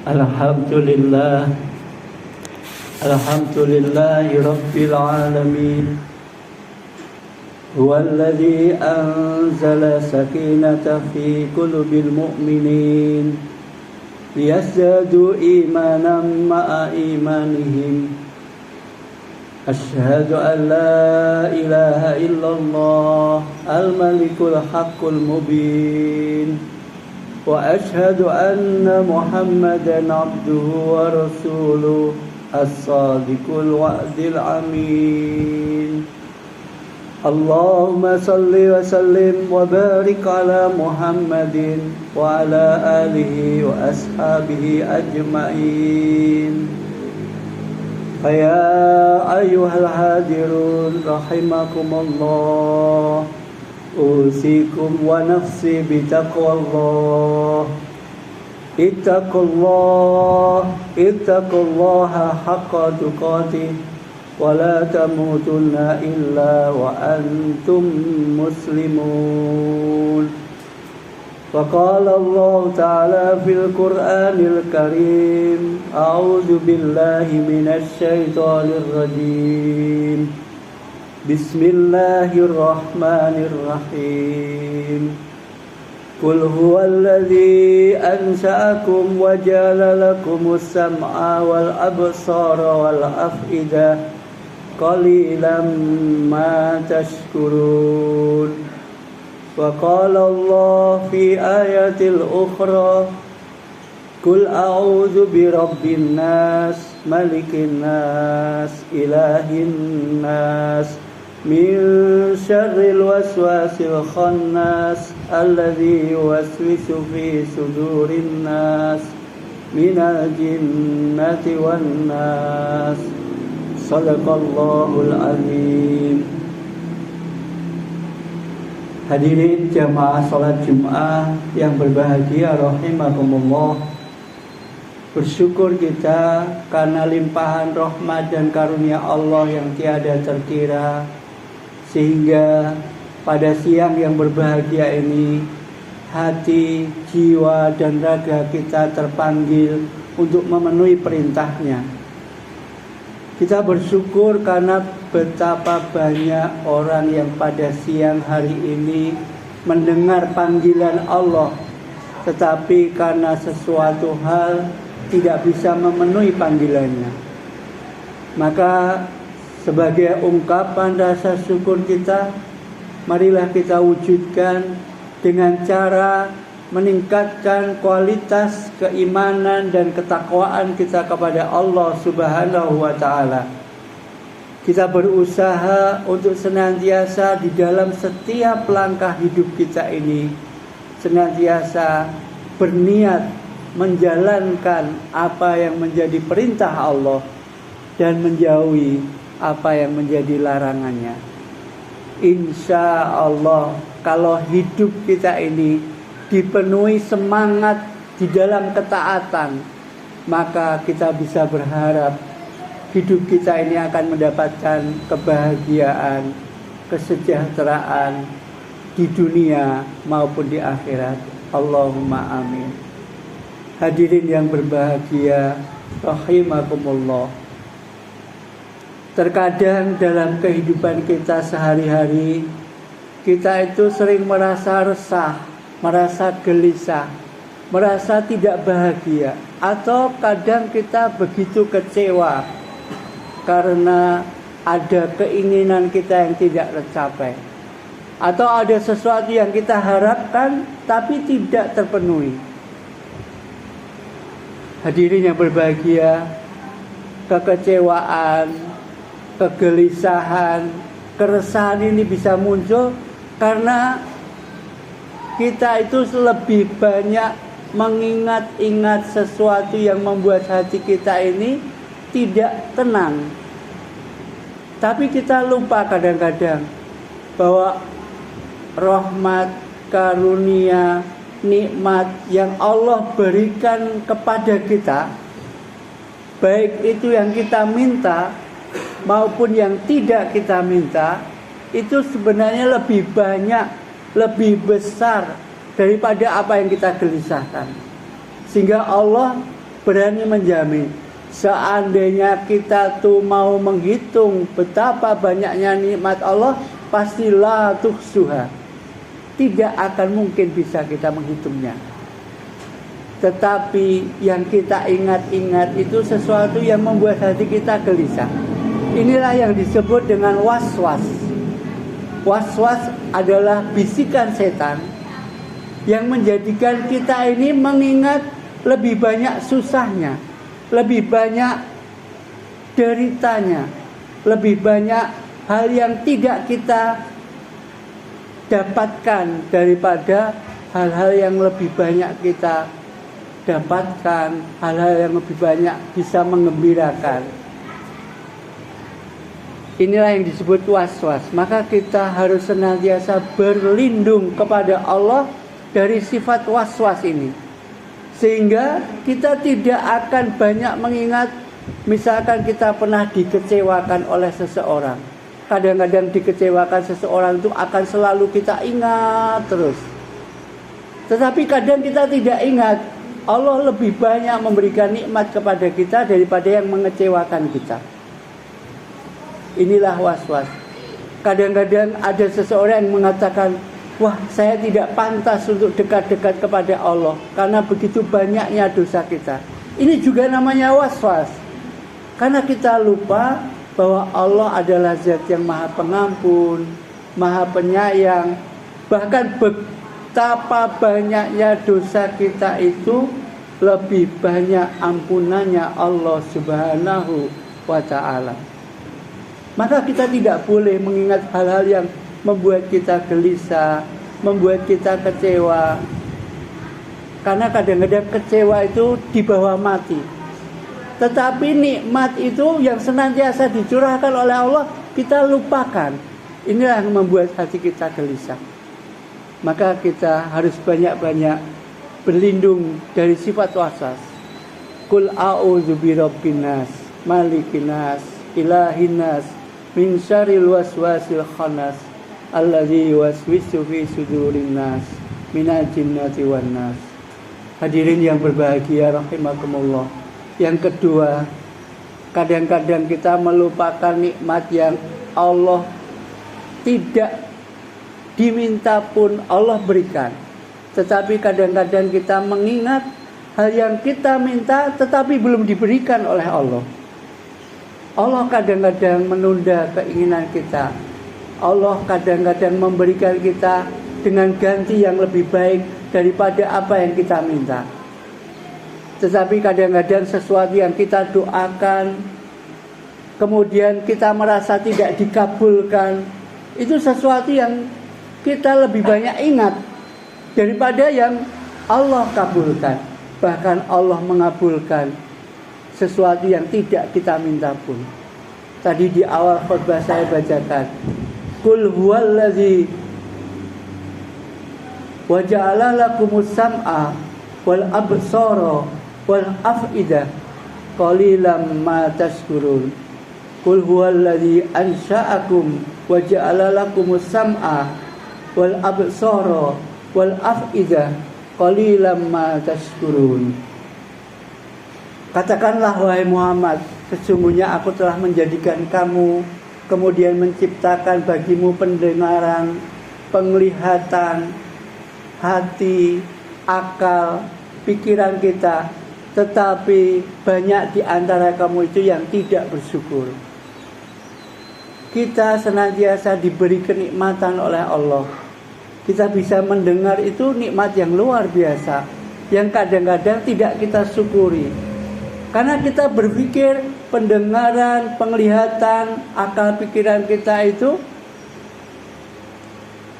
Alhamdulillah, Alhamdulillahi Rabbil Alamin. Huwallazi anzala sakinata fi qulubil mu'minin liyazdadu imanan ma'a imanihim. Asyhadu an la ilaha illallah al-malikul haqqul mubin. Wa asyhadu anna Muhammadan abduhu wa rasuluh as-sadiqul wa'dil amin. Allahumma salli wa sallim wa barik ala Muhammadin wa ala alihi wa ashabihi ajma'in. Ya ayyuhal hadirun rahimakumullah, usikum wa nafsi bitaqwallah. Ittaqullaha haqqa tuqatih wa la tamutunna illa wa antum muslimun. Wa qala Allah ta'ala fil Qur'anil Karim, a'udzu billahi minasy syaithanir rajim. Bismillahirrahmanirrahim. Qul huwallazi ansha'akum wa ja'ala lakumus sam'a wal absara wal af'idah qalilan ma tashkurun. Wa qala Allah fi ayatil ukhra, Qul a'udzu birabbin nas, malikin nas, ilahin nas, min syarril waswasil khannas, alladzi yuwaswisu fi sudurin nas, minal jinnati wan nas. Shadaqallahul azim. Hadirin jamaah salat Jumat yang berbahagia rahimakumullah. Bersyukur kita karena limpahan rahmat dan karunia Allah yang tiada terkira, sehingga pada siang yang berbahagia ini hati, jiwa, dan raga kita terpanggil untuk memenuhi perintahnya. Kita bersyukur karena betapa banyak orang yang pada siang hari ini mendengar panggilan Allah, tetapi karena sesuatu hal tidak bisa memenuhi panggilannya. Maka sebagai ungkapan rasa syukur kita, marilah kita wujudkan dengan cara meningkatkan kualitas keimanan dan ketakwaan kita kepada Allah Subhanahu wa ta'ala. Kita berusaha untuk senantiasa di dalam setiap langkah hidup kita ini senantiasa berniat menjalankan apa yang menjadi perintah Allah dan menjauhi apa yang menjadi larangannya. Insya Allah, kalau hidup kita ini dipenuhi semangat di dalam ketaatan, maka kita bisa berharap hidup kita ini akan mendapatkan kebahagiaan, kesejahteraan di dunia maupun di akhirat. Allahumma amin. Hadirin yang berbahagia rahimakumullah. Terkadang dalam kehidupan kita sehari-hari, kita itu sering merasa resah, merasa gelisah, merasa tidak bahagia, atau kadang kita begitu kecewa karena ada keinginan kita yang tidak tercapai, atau ada sesuatu yang kita harapkan tapi tidak terpenuhi. Hadirin yang berbahagia, kekecewaan, kegelisahan, keresahan ini bisa muncul karena kita itu lebih banyak mengingat-ingat sesuatu yang membuat hati kita ini tidak tenang. Tapi kita lupa kadang-kadang bahwa rahmat, karunia, nikmat yang Allah berikan kepada kita, baik itu yang kita minta maupun yang tidak kita minta, itu sebenarnya lebih banyak, lebih besar daripada apa yang kita gelisahkan. Sehingga Allah berani menjamin, seandainya kita tuh mau menghitung betapa banyaknya nikmat Allah, pastilah tuhsuha, tidak akan mungkin bisa kita menghitungnya. Tetapi yang kita ingat-ingat itu sesuatu yang membuat hati kita gelisah. Inilah yang disebut dengan was-was. Was-was adalah bisikan setan yang menjadikan kita ini mengingat lebih banyak susahnya, lebih banyak deritanya, lebih banyak hal yang tidak kita dapatkan daripada hal-hal yang lebih banyak kita dapatkan, hal-hal yang lebih banyak bisa menggembirakan. Inilah yang disebut was-was. Maka kita harus senantiasa berlindung kepada Allah dari sifat was-was ini, sehingga kita tidak akan banyak mengingat. Misalkan kita pernah dikecewakan oleh seseorang, kadang-kadang dikecewakan seseorang itu akan selalu kita ingat terus. Tetapi kadang kita tidak ingat, Allah lebih banyak memberikan nikmat kepada kita daripada yang mengecewakan kita. Inilah was-was. Kadang-kadang ada seseorang yang mengatakan, wah, saya tidak pantas untuk dekat-dekat kepada Allah karena begitu banyaknya dosa kita. Ini juga namanya was-was. Karena kita lupa bahwa Allah adalah zat yang maha pengampun, maha penyayang. Bahkan betapa banyaknya dosa kita itu lebih banyak ampunannya Allah Subhanahu wa ta'ala. Maka kita tidak boleh mengingat hal-hal yang membuat kita gelisah, membuat kita kecewa. Karena kadang-kadang kecewa itu di bawah mati. Tetapi nikmat itu yang senantiasa dicurahkan oleh Allah, kita lupakan. Inilah yang membuat hati kita gelisah. Maka kita harus banyak-banyak berlindung dari sifat waswas. Qul a'udzu birabbin nas, malikin nas, ilahin nas, min syarril waswasil khannas, alladzi yuwaswisu fi sudurin nas, minal jinnati wan nas. Hadirin yang berbahagia rahimakumullah. Yang kedua, kadang-kadang kita melupakan nikmat yang Allah tidak diminta pun Allah berikan. Tetapi kadang-kadang kita mengingat hal yang kita minta tetapi belum diberikan oleh Allah. Allah kadang-kadang menunda keinginan kita. Allah kadang-kadang memberikan kita dengan ganti yang lebih baik daripada apa yang kita minta. Tetapi kadang-kadang sesuatu yang kita doakan, kemudian kita merasa tidak dikabulkan, itu sesuatu yang kita lebih banyak ingat daripada yang Allah kabulkan. Bahkan Allah mengabulkan sesuatu yang tidak kita minta pun. Tadi di awal khutbah saya bacakan, Qul huwallazi wa ja'ala lakumus sam'a wal absara wal af'idah qalilan ma tashkurun. Qul huwallazi ansha'akum wa ja'ala lakumus sam'a wal absara wal af'idah qalilan ma tashkurun. Katakanlah wahai Muhammad, sesungguhnya aku telah menjadikan kamu, kemudian menciptakan bagimu pendengaran, penglihatan, hati, akal, pikiran kita. Tetapi banyak di antara kamu itu yang tidak bersyukur. Kita senantiasa diberi kenikmatan oleh Allah. Kita bisa mendengar itu nikmat yang luar biasa, yang kadang-kadang tidak kita syukuri. Karena kita berpikir pendengaran, penglihatan, akal pikiran kita itu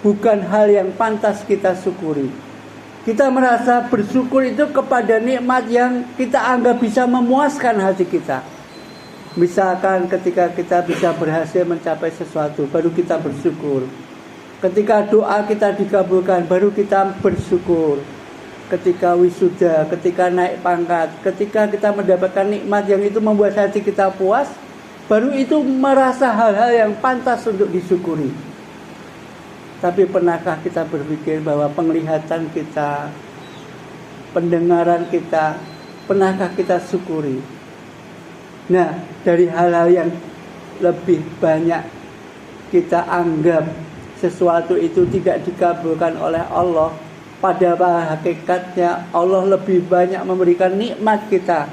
bukan hal yang pantas kita syukuri. Kita merasa bersyukur itu kepada nikmat yang kita anggap bisa memuaskan hati kita. Misalkan ketika kita bisa berhasil mencapai sesuatu, baru kita bersyukur. Ketika doa kita dikabulkan, baru kita bersyukur. Ketika wisuda, ketika naik pangkat, ketika kita mendapatkan nikmat yang itu membuat hati kita puas, baru itu merasa hal-hal yang pantas untuk disyukuri. Tapi pernahkah kita berpikir bahwa penglihatan kita, pendengaran kita, Pernahkah kita syukuri? Nah, dari hal-hal yang lebih banyak kita anggap sesuatu itu tidak dikabulkan oleh Allah, pada hakikatnya Allah lebih banyak memberikan nikmat kita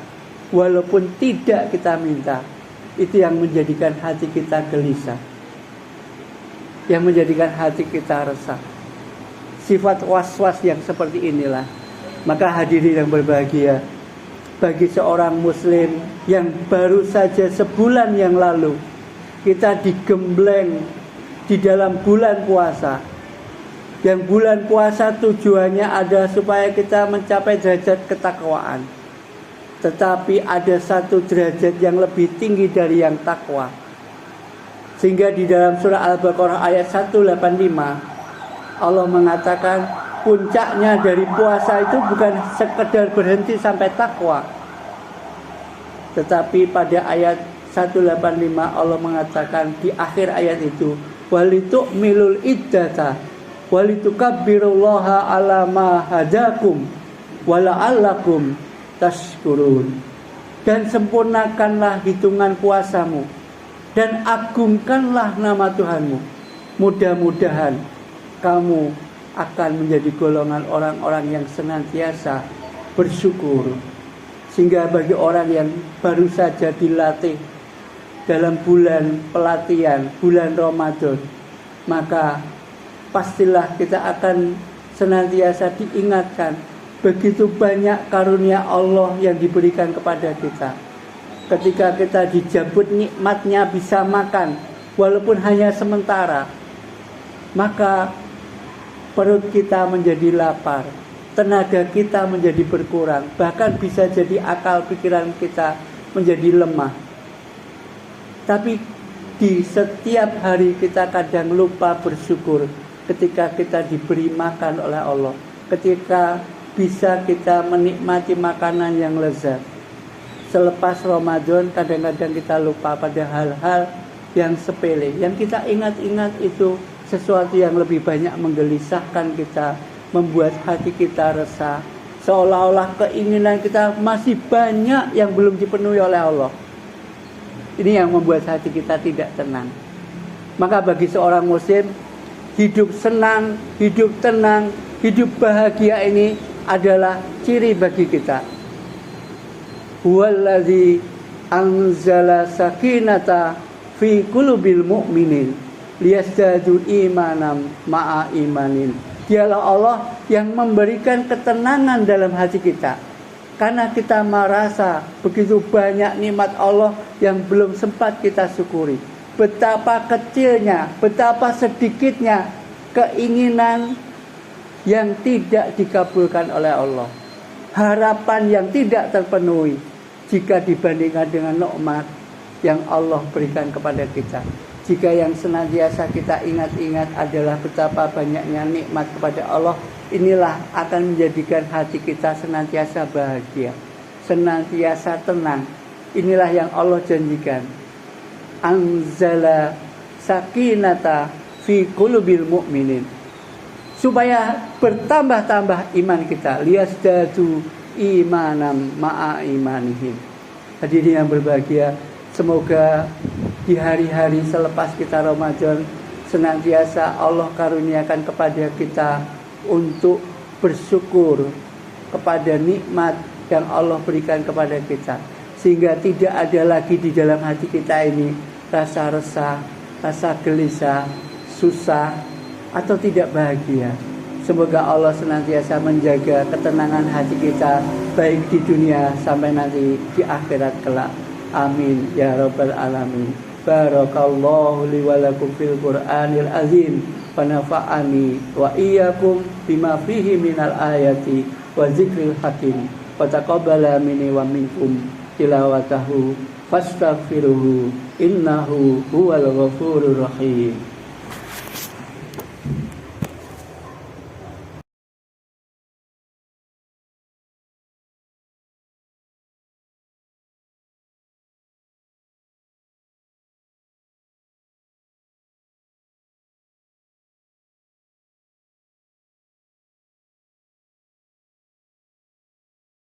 walaupun tidak kita minta. Itu yang menjadikan hati kita gelisah, yang menjadikan hati kita resah. Sifat was-was yang seperti inilah. Maka hadirin yang berbahagia, bagi seorang muslim yang baru saja sebulan yang lalu kita digembleng di dalam bulan puasa, yang bulan puasa tujuannya ada supaya kita mencapai derajat ketakwaan, tetapi ada satu derajat yang lebih tinggi dari yang takwa. Sehingga di dalam surah Al-Baqarah ayat 185 Allah mengatakan puncaknya dari puasa itu bukan sekedar berhenti sampai takwa, tetapi pada ayat 185 Allah mengatakan di akhir ayat itu, walitu'milul iddata walitukabbirullaha ala ma hadakum wala'allakum tashkurun. Dan sempurnakanlah hitungan puasamu dan agungkanlah nama Tuhanmu. Mudah-mudahan kamu akan menjadi golongan orang-orang yang senantiasa bersyukur. Sehingga bagi orang yang baru saja dilatih dalam bulan pelatihan, bulan Ramadan, maka pastilah kita akan senantiasa diingatkan begitu banyak karunia Allah yang diberikan kepada kita. Ketika kita dijabut nikmatnya bisa makan walaupun hanya sementara, maka perut kita menjadi lapar, tenaga kita menjadi berkurang, bahkan bisa jadi akal pikiran kita menjadi lemah. Tapi di setiap hari kita kadang lupa bersyukur ketika kita diberi makan oleh Allah, ketika bisa kita menikmati makanan yang lezat. Selepas Ramadan kadang-kadang kita lupa pada hal-hal yang sepele. Yang kita ingat-ingat itu sesuatu yang lebih banyak menggelisahkan kita, membuat hati kita resah, seolah-olah keinginan kita masih banyak yang belum dipenuhi oleh Allah. Ini yang membuat hati kita tidak tenang. Maka bagi seorang muslim, hidup senang, hidup tenang, hidup bahagia ini adalah ciri bagi kita. Huwallazi anzala sakinata fi qulubil mu'minin liyazdadu imanan ma'a imanin. Dialah Allah yang memberikan ketenangan dalam hati kita, karena kita merasa begitu banyak nikmat Allah yang belum sempat kita syukuri. Betapa kecilnya, betapa sedikitnya keinginan yang tidak dikabulkan oleh Allah, harapan yang tidak terpenuhi jika dibandingkan dengan nikmat yang Allah berikan kepada kita. Jika yang senantiasa kita ingat-ingat adalah betapa banyaknya nikmat kepada Allah, inilah akan menjadikan hati kita senantiasa bahagia, senantiasa tenang. Inilah yang Allah janjikan. Anzala sakinata fi qulubil mu'minin. Supaya bertambah-tambah iman kita. Liyazdadu imanam ma'a imanihim. Hadirin yang berbahagia, semoga di hari-hari selepas kita Ramadan senantiasa Allah karuniakan kepada kita untuk bersyukur kepada nikmat yang Allah berikan kepada kita, sehingga tidak ada lagi di dalam hati kita ini rasa resah, rasa gelisah, susah, atau tidak bahagia. Semoga Allah senantiasa menjaga ketenangan hati kita, baik di dunia sampai nanti di akhirat kelak. Amin ya rabbal alamin. Barakallahu li wa lakum fil Qur'anil azim wa nafa'ani wa iyyakum bima fihi minal ayati wa zikril hakim wa taqabbala minni wa minkum tilawatahu fastaghfiruhu innahu huwal ghafurur rahim.